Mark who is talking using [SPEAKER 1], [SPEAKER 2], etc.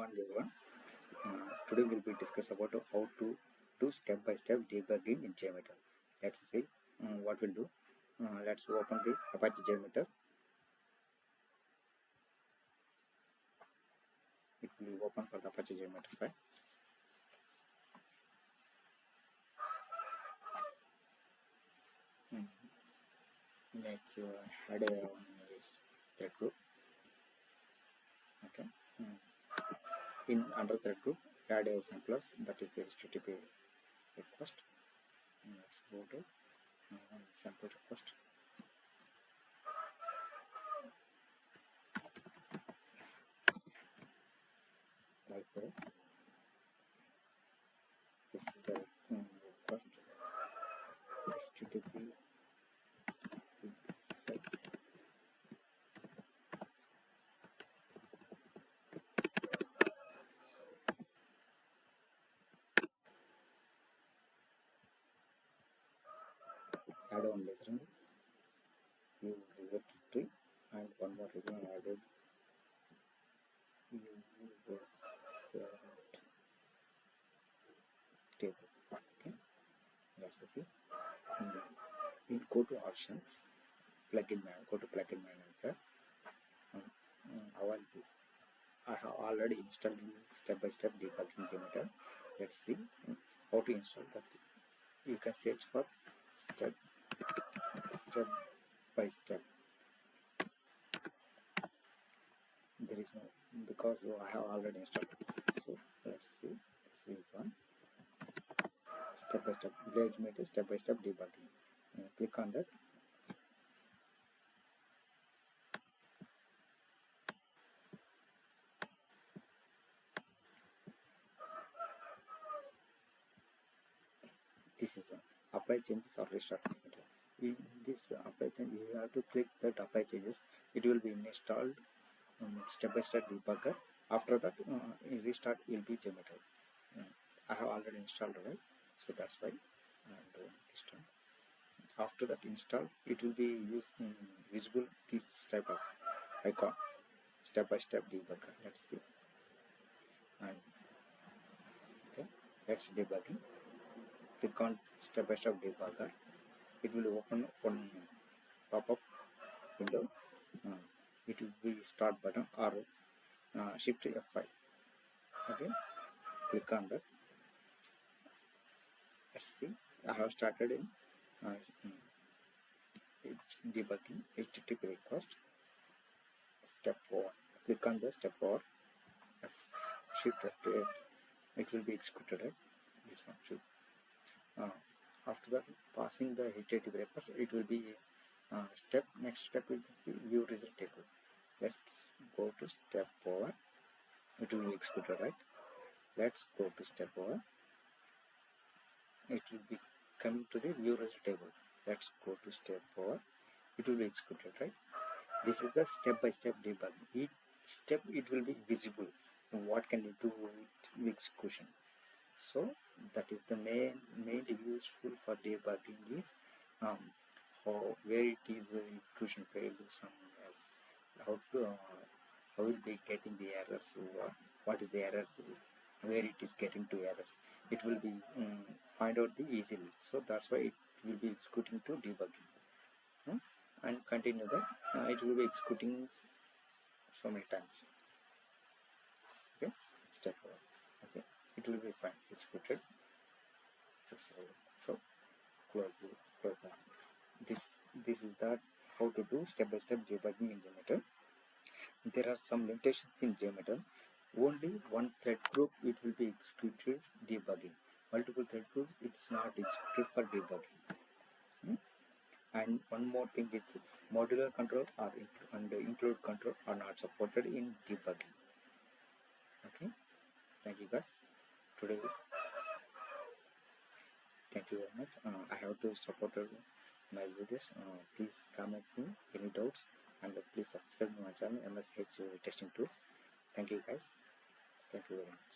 [SPEAKER 1] morning everyone. Today we'll be discuss about how to do step-by-step debugging in JMeter. Let's see what we'll do. Let's open the Apache JMeter. It will be open for the Apache JMeter file. Let's add a thread group. Okay. In under thread group, add a samplers, that is the HTTP request. Let's go to sample request. Like this is the request HTTP with this set. Add one listener, you result tree, and one more listener added. You result table. Okay, let's see. In go to options, plugin manager. Go to plugin manager. I have already installed step-by-step debugging JMeter. Let's see how to install that. You can search for step by step. There is no, because I have already installed. So let's see. This is one step-by-step JMeter step-by-step debugging. Click on that. This is one. Apply changes or restart JMeter. In this apply change, you have to click that apply changes. It will be installed step-by-step debugger. After that, restart will be JMeter. I have already installed, right? So that's why I'm doing this time. After that install, it will be visible this type of icon, step-by-step debugger. Let's see. And okay, let's debugging. Click on step-by-step debugger. It will open one pop-up window. It will be start button or shift F5. Okay, click on that. Let's see. I have started in debugging HTTP request. Step 4. Click on the step 4. Shift F8. It will be executed, right? This one should. After that, passing the HTTP request, it will be step. Next step will be view result table. Let's go to step 4. It will be executed, right? Let's go to step 4. It will be coming to the view result table. Let's go to step 4. It will be executed, right? This is the step-by-step debugging. Each step it will be visible. What can you do with execution? So that is the mainly useful for debugging is how where it is execution failed somewhere else. How will be getting the errors? What is the errors? Where it is getting to errors? It will be find out the easily. So that's why it will be executing to debugging. And continue that. It will be executing so many times. Okay, step 4. Okay, it will be fine executed successfully. So close that. This is that how to do step-by-step debugging in JMeter. There are some limitations in JMeter. Only one thread group it will be executed debugging. Multiple thread groups it's not executed for debugging. And one more thing is modular control and include control are not supported in debugging. Okay, thank you guys. Today, thank you very much. I have to support my videos. Please comment me any doubts and please subscribe to my channel MSH Testing Tools. Thank you guys. Thank you very much.